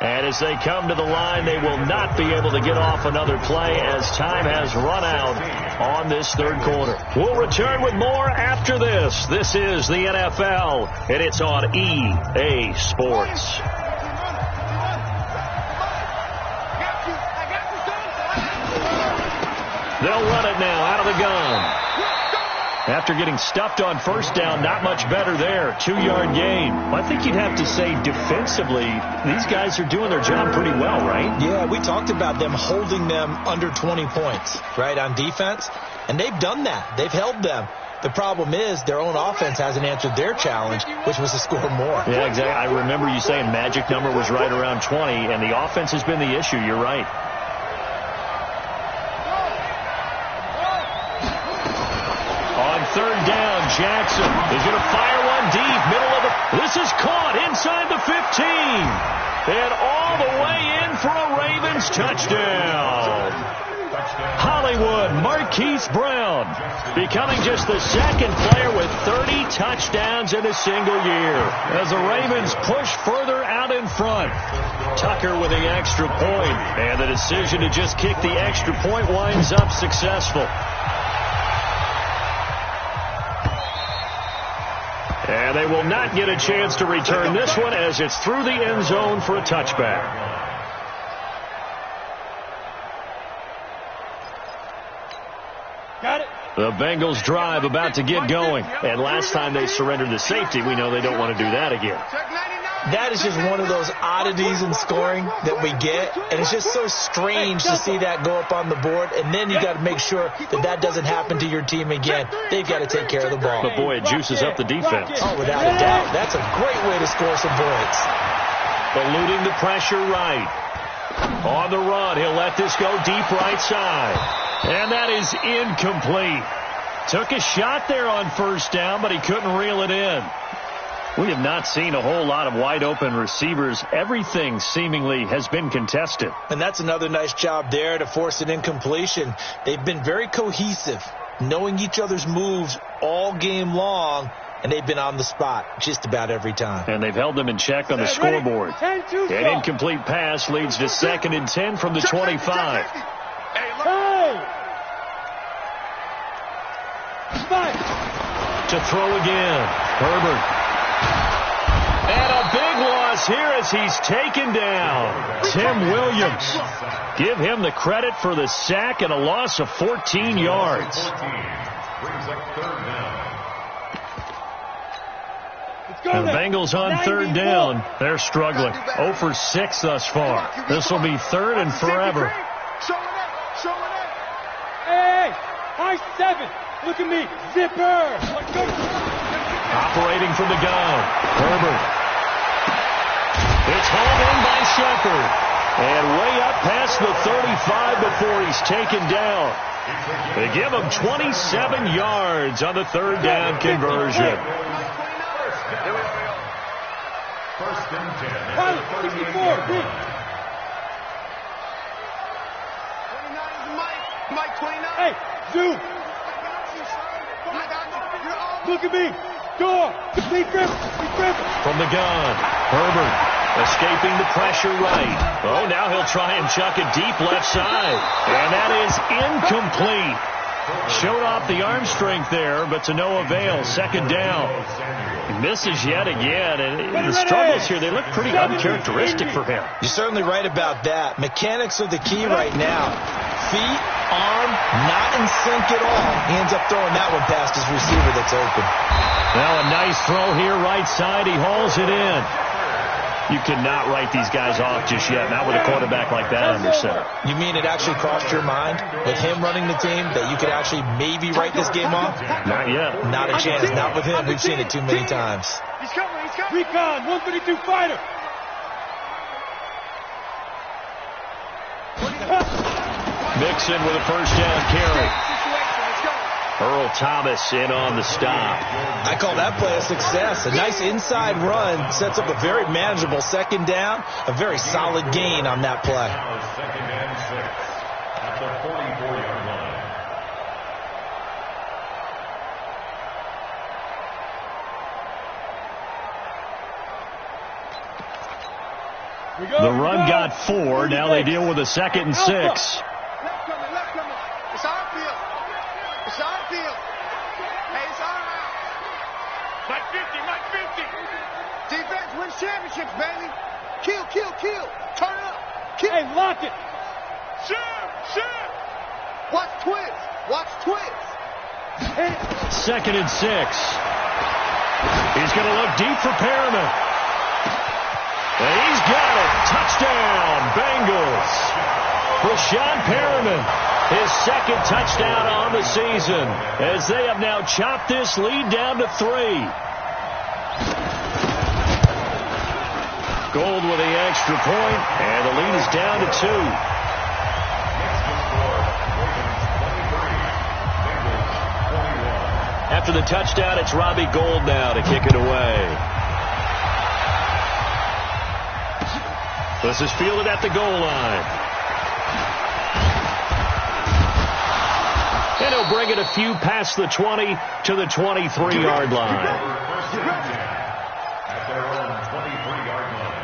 And as they come to the line, they will not be able to get off another play as time has run out on this third quarter. We'll return with more after this. This is the NFL, and it's on EA Sports. They'll run it now out of the gun. After getting stuffed on first down, not much better there. 2-yard gain. I think you'd have to say defensively, these guys are doing their job pretty well, right? Yeah, we talked about them holding them under 20 points, right, on defense. And they've done that. They've held them. The problem is their own offense hasn't answered their challenge, which was to score more. Yeah, exactly. I remember you saying magic number was right around 20, and the offense has been the issue. You're right. Third down, Jackson is going to fire one deep, middle of the... This is caught inside the 15. And all the way in for a Ravens touchdown. Hollywood Marquise Brown becoming just the second player with 30 touchdowns in a single year. As the Ravens push further out in front. Tucker with the extra point. And the decision to just kick the extra point winds up successful. And they will not get a chance to return this one as it's through the end zone for a touchback. Got it. The Bengals drive about to get going. And last time they surrendered the safety, we know they don't want to do that again. That is just one of those oddities in scoring that we get. And it's just so strange to see that go up on the board. And then you got to make sure that that doesn't happen to your team again. They've got to take care of the ball. But, boy, it juices up the defense. Oh, without a doubt. That's a great way to score some points. Eluding the pressure right. On the run, he'll let this go deep right side. And that is incomplete. Took a shot there on first down, but he couldn't reel it in. We have not seen a whole lot of wide-open receivers. Everything seemingly has been contested. And that's another nice job there to force an incompletion. They've been very cohesive, knowing each other's moves all game long, and they've been on the spot just about every time. And they've held them in check on the scoreboard. An incomplete pass leads to 2nd and 10 from the 25. To throw again. Herbert. And a big loss here as he's taken down. Tim Williams. Give him the credit for the sack and a loss of 14 yards. And the Bengals on third down. They're struggling. 0 for 6 thus far. This will be 3rd and forever. Hey, high 7. Look at me. Zipper. Operating from the gun. Herbert. It's hauled in by Shepard. And way up past the 35 before he's taken down. They give him 27 yards on the third down conversion. First and 10. Pilot, 64, big. 29 is Mike 29. Hey, zoom. Look at me. Door. Complete grip. From the gun, Herbert escaping the pressure right. Oh, now he'll try and chuck it deep left side. And that is incomplete. Showed off the arm strength there, but to no avail. 2nd down. He misses yet again. And the struggles here, they look pretty uncharacteristic for him. You're certainly right about that. Mechanics are the key right now. Feet, arm, not in sync at all. He ends up throwing that one past his receiver that's open. Now a nice throw here right side. He hauls it in. You cannot write these guys off just yet, not with a quarterback like that under center. You mean it actually crossed your mind with him running the team that you could actually maybe write this game off? Not yet. Not a chance. Not with him. We've seen it too many times. He's coming. He's coming. Recon, 132 fighter. Mixon with a first down carry. Earl Thomas in on the stop. I call that play a success. A nice inside run sets up a very manageable second down. A very solid gain on that play. Second and 6 at the 44-yard line. The run got 4. Now they deal with a 2nd and 6. Left coming. It's our field. It's our field. Hey, it's our house. Mike 50. Defense wins championships, baby. Kill. Turn it up. Kill. Hey, lock it. Shoot. Watch twist. 2nd and 6. He's going to look deep for Perriman. And he's got it. Touchdown, Bengals. Rashawn Perriman, his 2nd touchdown on the season, as they have now chopped this lead down to 3. Gold with the extra point, and the lead is down to 2. After the touchdown, it's Robbie Gould now to kick it away. This is fielded at the goal line. And he'll bring it a few past the 20 to the 23-yard line. At their own 23-yard line.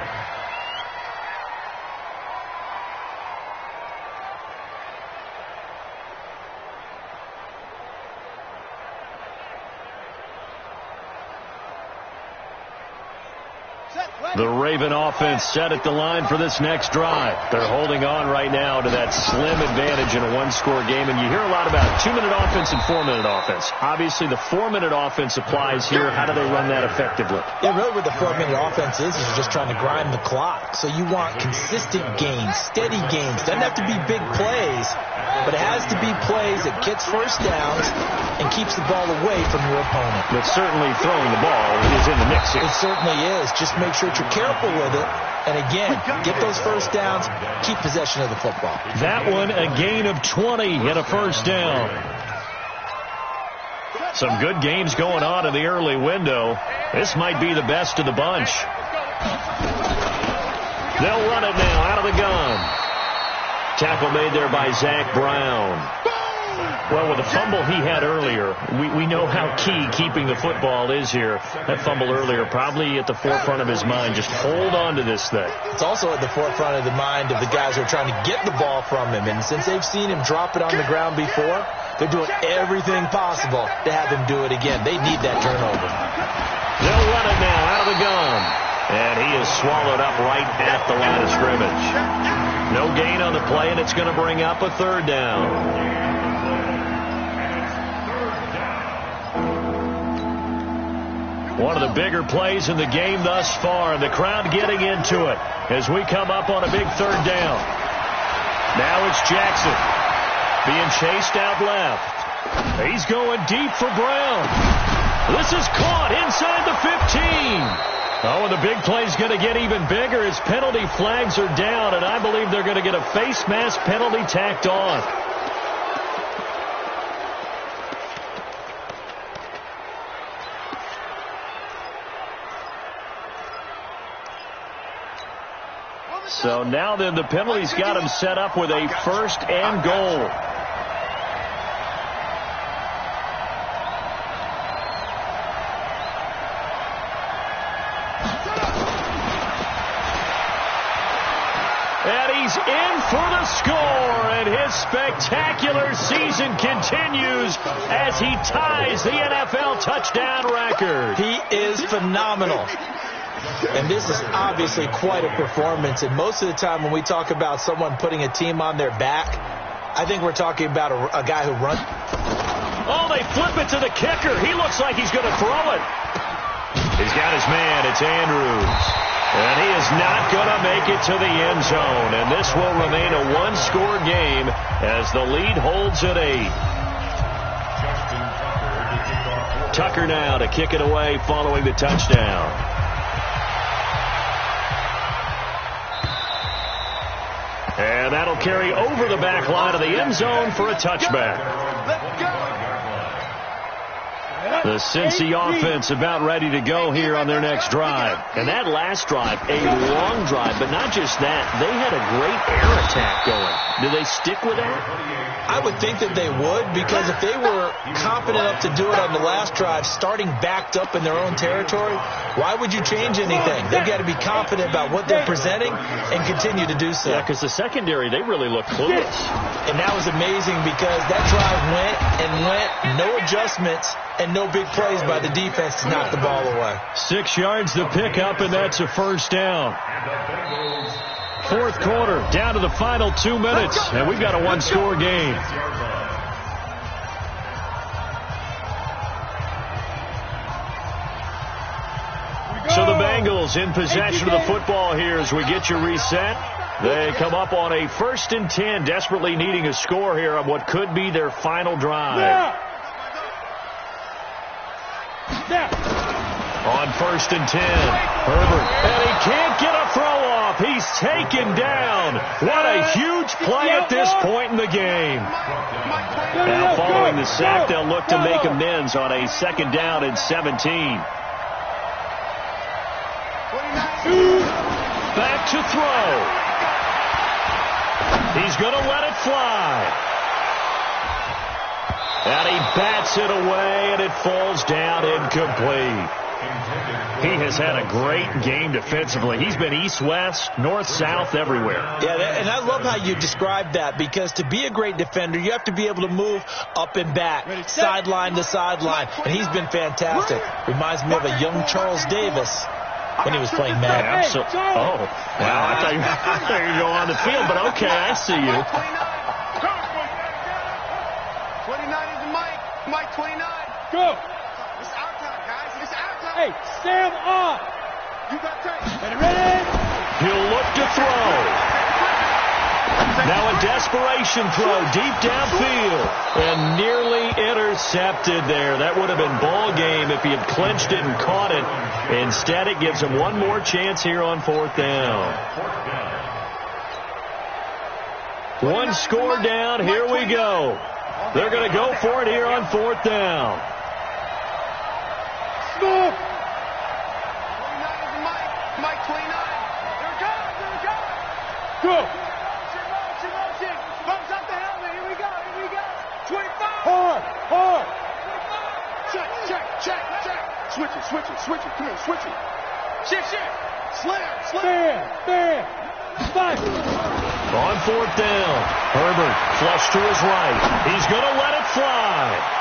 The Raven offense set at the line for this next drive. They're holding on right now to that slim advantage in a one-score game. And you hear a lot about 2-minute offense and 4-minute offense. Obviously, the 4-minute offense applies here. How do they run that effectively? Yeah, really what the 4-minute offense is you're just trying to grind the clock. So you want consistent gains, steady gains. Doesn't have to be big plays, but it has to be plays that gets first downs and keeps the ball away from your opponent. But certainly throwing the ball is in the mix here. It certainly is. Just make sure you're careful with it. And again, get those first downs, keep possession of the football. That one, a gain of 20 and a first down. Some good games going on in the early window. This might be the best of the bunch. They'll run it now out of the gun. Tackle made there by Zach Brown. Well, with the fumble he had earlier, we know how key keeping the football is here. That fumble earlier probably at the forefront of his mind. Just hold on to this thing. It's also at the forefront of the mind of the guys who are trying to get the ball from him. And since they've seen him drop it on the ground before, they're doing everything possible to have him do it again. They need that turnover. They'll run it now out of the gun. And he is swallowed up right at the line of scrimmage. No gain on the play, and it's going to bring up a 3rd down. One of the bigger plays in the game thus far, and the crowd getting into it as we come up on a big 3rd down. Now it's Jackson being chased out left. He's going deep for Brown. This is caught inside the 15. Oh, and the big play's going to get even bigger as penalty flags are down, and I believe they're going to get a face mask penalty tacked on. So now then the penalty's got him set up with a 1st and goal. And he's in for the score, and his spectacular season continues as he ties the NFL touchdown record. He is phenomenal. And this is obviously quite a performance. And most of the time when we talk about someone putting a team on their back, I think we're talking about a guy who runs. Oh, they flip it to the kicker. He looks like he's going to throw it. He's got his man. It's Andrews. And he is not going to make it to the end zone. And this will remain a one-score game as the lead holds at 8. Tucker now to kick it away following the touchdown. And that'll carry over the back line of the end zone for a touchback. Let's go. The Cincy offense about ready to go here on their next drive. And that last drive, a long drive, but not just that. They had a great air attack going. Do they stick with that? I would think that they would, because if they were confident enough to do it on the last drive, starting backed up in their own territory, why would you change anything? They've got to be confident about what they're presenting and continue to do so. Yeah, because the secondary, they really look clueless. And that was amazing because that drive went, no adjustments, and no big plays by the defense to knock the ball away. 6 yards the pickup, and that's a first down. Fourth quarter, down to the final 2 minutes, and we've got a one-score game. So the Bengals in possession of the football here as we get you reset. They come up on a 1st and 10, desperately needing a score here on what could be their final drive. On 1st and 10, Herbert, and he can't get a throw off. He's taken down. What a huge play at this point in the game. Now following the sack, they'll look to make amends on a 2nd down and 17. Back to throw. He's going to let it fly. And he bats it away, and it falls down incomplete. He has had a great game defensively. He's been east-west, north-south, everywhere. Yeah, and I love how you described that, because to be a great defender, you have to be able to move up and back, sideline to sideline, and he's been fantastic. Reminds me of a young Charles Davis when he was playing Madden. Absolutely. Oh, wow. I thought you were going on the field, but okay, I see you. 29 is Mike. Mike 29. Go. It's our time, guys. It's our time. Hey, Sam on. You got time. Ready? He'll look to throw. Now a desperation throw deep downfield. And nearly intercepted there. That would have been ball game if he had clinched it and caught it. Instead, it gives him one more chance here on 4th down. One score down. Here we go. They're going to go for it here on 4th down. Smooth. 29 is Mike 29. There it goes. There it goes. Go. Motion. Bumps up the helmet. Here we go. 25. Hard. Check. Switch it. Come here, switch it. Shit. Slam. Bam. Fight. On 4th down, Herbert flush to his right. He's going to let it fly.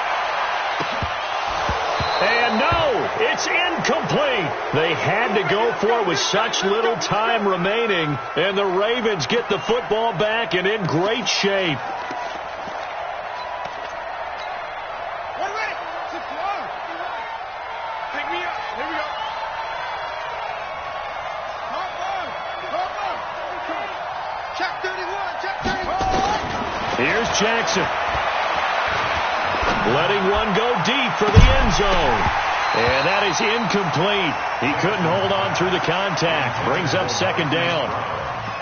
And no, it's incomplete. They had to go for it with such little time remaining, and the Ravens get the football back and in great shape. We're ready. Pick me up. Here we go. Check 31. Here's Jackson. Letting one go deep for the end zone. And that is incomplete. He couldn't hold on through the contact. Brings up 2nd down.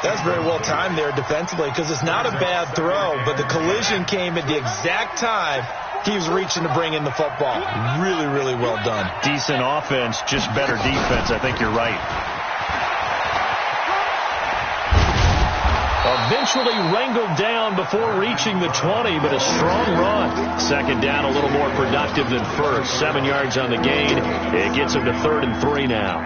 That's very well timed there defensively, because it's not a bad throw, but the collision came at the exact time he was reaching to bring in the football. Really, really well done. Decent offense, just better defense. I think you're right. Eventually wrangled down before reaching the 20, but a strong run. 2nd down, a little more productive than first. 7 yards on the gain. It gets him to 3rd and 3 now.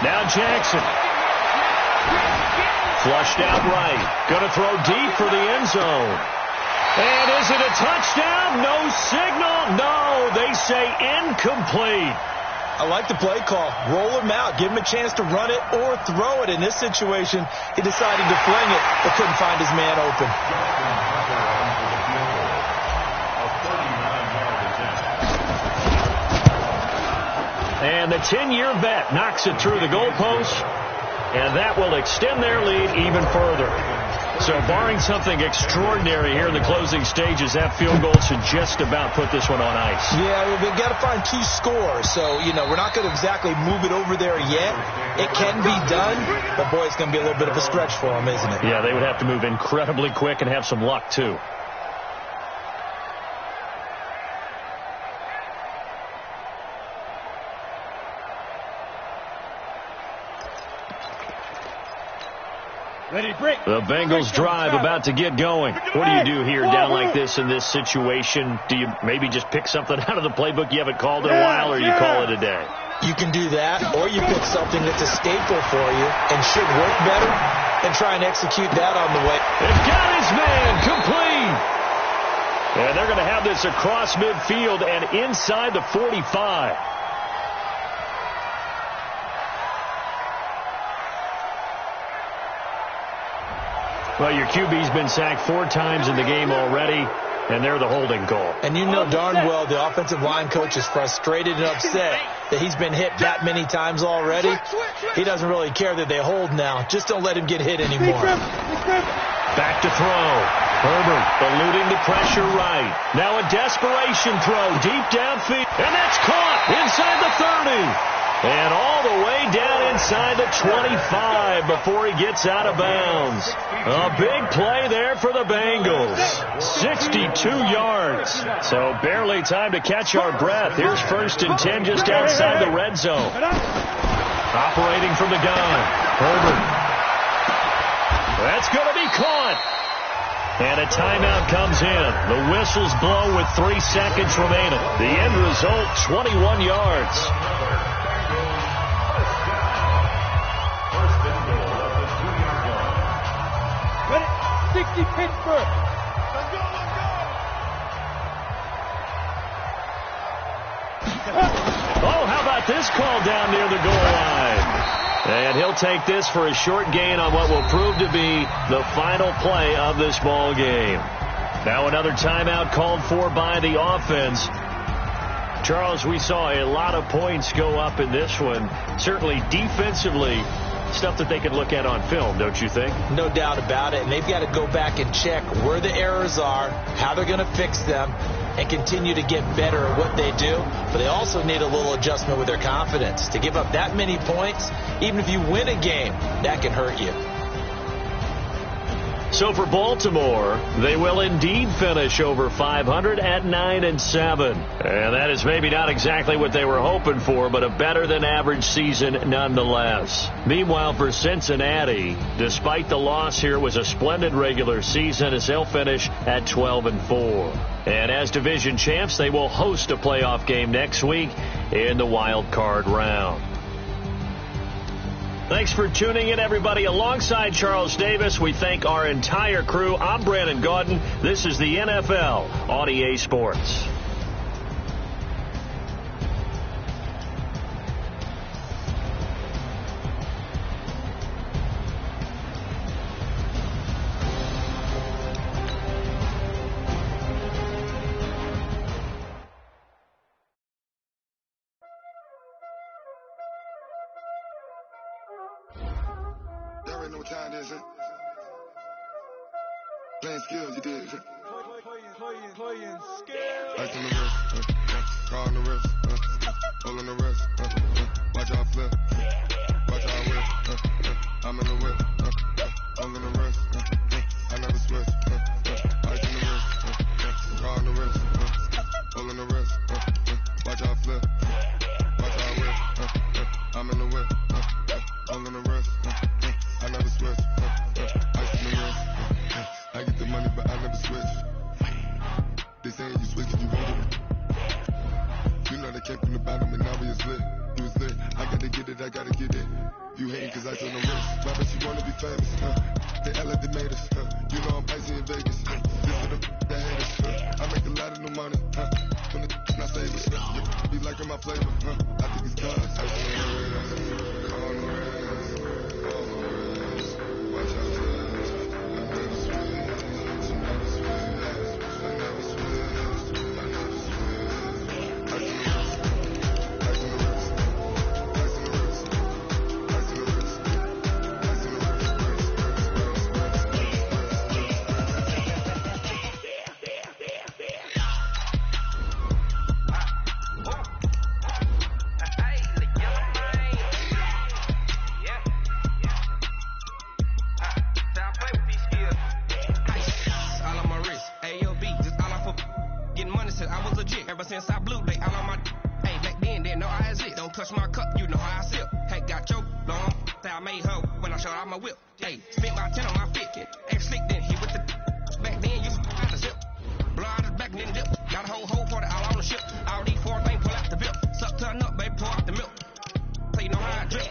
Now Jackson. Flushed out right. Going to throw deep for the end zone. And is it a touchdown? No signal. No, they say incomplete. I like the play call. Roll him out. Give him a chance to run it or throw it. In this situation, he decided to fling it, but couldn't find his man open. And the 10-year vet knocks it through the goalpost, and that will extend their lead even further. So barring something extraordinary here in the closing stages, that field goal should just about put this one on ice. Yeah, we've got to find key scores. So, we're not going to exactly move it over there yet. It can be done, but, boy, it's going to be a little bit of a stretch for them, isn't it? Yeah, they would have to move incredibly quick and have some luck, too. Ready, break. The Bengals drive about to get going. What do you do here down like this in this situation? Do you maybe just pick something out of the playbook you haven't called in a while, or you call it a day? You can do that, or you pick something that's a staple for you and should work better and try and execute that on the way. They've got his man complete. And they're going to have this across midfield and inside the 45. Well, your QB's been sacked 4 times in the game already, and they're the holding call. And you know darn well the offensive line coach is frustrated and upset that he's been hit that many times already. He doesn't really care that they hold now. Just don't let him get hit anymore. Back to throw. Herbert eluding the pressure right. Now a desperation throw deep downfield. And that's caught inside the 30. And all the way down inside the 25 before he gets out of bounds. A big play there for the Bengals. 62 yards. So barely time to catch our breath. Here's 1st and 10 just outside the red zone. Operating from the gun. Herbert. That's going to be caught. And a timeout comes in. The whistles blow with 3 seconds remaining. The end result, 21 yards. 60 Pittsburgh. Let's go, let's go. Oh, how about this call down near the goal line? And he'll take this for a short gain on what will prove to be the final play of this ball game. Now another timeout called for by the offense. Charles, we saw a lot of points go up in this one. Certainly defensively, stuff that they can look at on film, don't you think? No doubt about it. And they've got to go back and check where the errors are, how they're going to fix them, and continue to get better at what they do. But they also need a little adjustment with their confidence. To give up that many points, even if you win a game, that can hurt you. So for Baltimore, they will indeed finish over 500 at 9-7. And that is maybe not exactly what they were hoping for, but a better than average season nonetheless. Meanwhile, for Cincinnati, despite the loss here, was a splendid regular season as they'll finish at 12-4. And as division champs, they will host a playoff game next week in the wild card round. Thanks for tuning in, everybody. Alongside Charles Davis, we thank our entire crew. I'm Brandon Gaudin. This is the NFL on EA Sports. Know what time it is, huh? Playing skills, you did. Playing skills. Ice on the wrist, car on the wrist, pull on the wrist, watch out flip, watch out whip, I'm in the whip, pull on the wrist, I never switch, ice on the wrist, car on the wrist, pull on the wrist, watch out flip, watch out whip, I'm in the whip, pull on the wrist, I never switch, ice in the wrist, I get the money but I never switch. They saying you switching, you won't do it. You know they came from the bottom and now we is lit. You was lit, I gotta get it, I gotta get it. You hating cause ice on the wrist, my bitch, you wanna be famous, They act like they made us, You know I'm icy in Vegas, This for the haters, I make a lot of new money, From the not savers, Be liking my flavor, I think it's cause ice on the wrist, on the wrist, watch out, I never switch, I never switch, I never switch, I never switch, ice on the wrist, cuss my cup, you know how I sip. Hey, got your long, that I made her when I showed out my whip. Hey, spent about 10 on my fit kit. Ain't slick then, hit with the back then, you out the zip. Blow out his back and then dip. Got a whole for the all on the ship. All these 4 things, pull out the bip. Suck, turn up, baby, pour out the milk. So you know how I drip.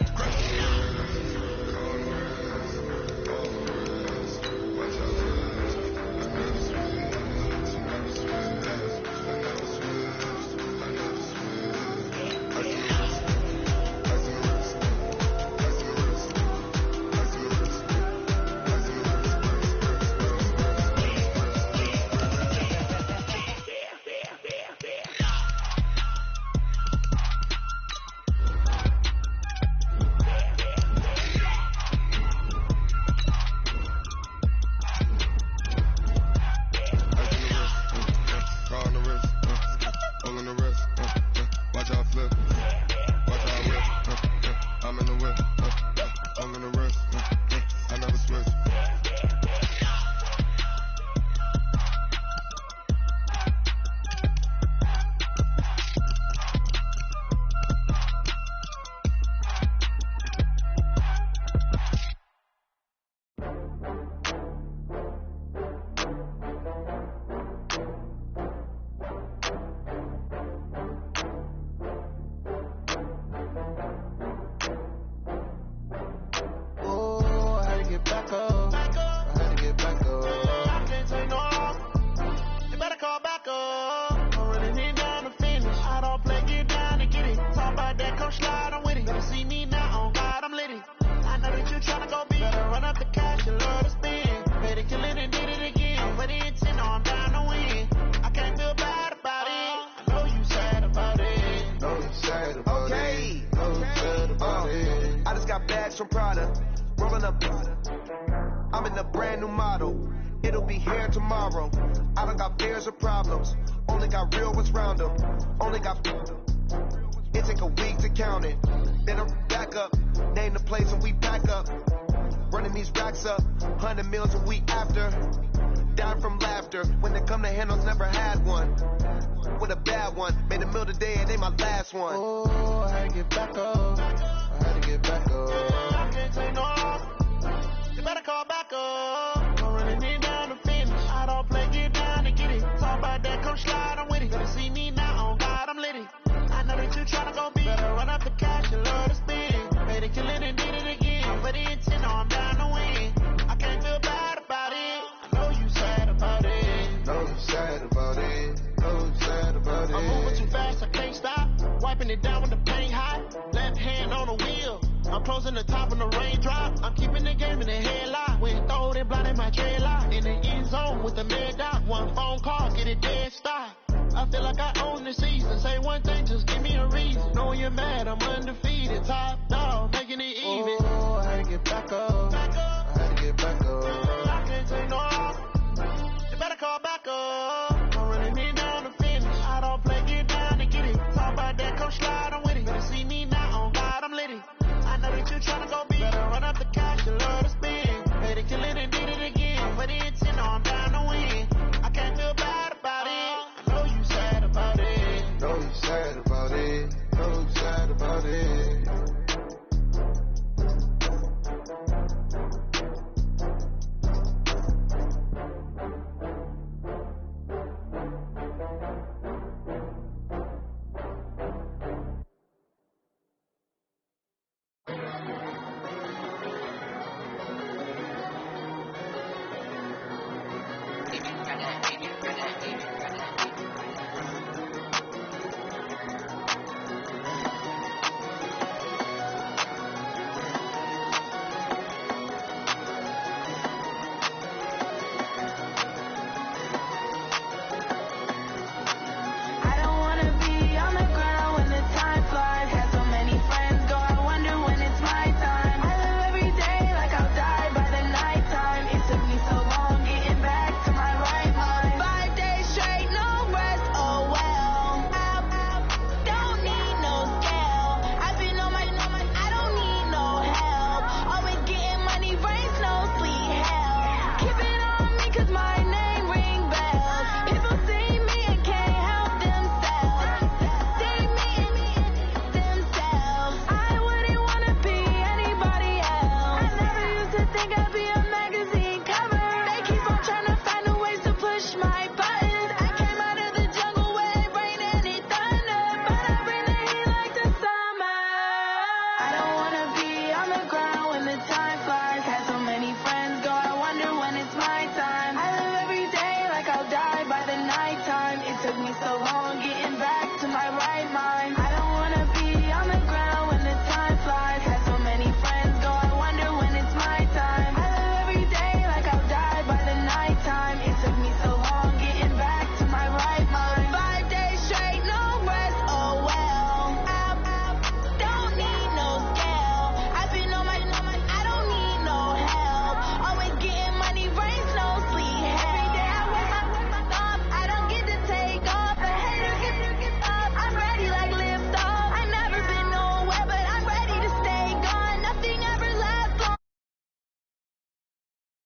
From Prada, rolling up. I'm in a brand new model. It'll be here tomorrow. I don't got fears or problems. Only got real ones round them. Only got. It take a week to count it. Then I'm back up. Name the place and we pack up. Running these racks up. 100 meals a week after. Down from laughter. When they come to handles, never had one. With a bad one. Made a meal today and ain't my last one. Oh, I had to get back up. I had to get back up. I can't take no off. You better call back up. I'm running it down to finish. I don't play, get down to get it. Talk about that, come slide, I'm with it. Better see me now, on God, I'm litty. I know that you tryna go be. Better run up the cash, you love to spend. Made it, kill it, and did it again. But the intent, no, I'm down to win. I can't feel bad about it. I know you sad about it. Know you sad about it. Know you sad about it. I'm moving too fast, I can't stop. Wiping it down with the paint hot. Left hand on the wheel. I'm closing the top when the raindrop. I'm keeping the game in the headlock. When throw it blind in my dreadlock. In the end zone with the mad dot. One phone call, get it dead stop. I feel like I own the season. Say one thing, just give me a reason. Knowing you're mad, I'm undefeated. Top dog.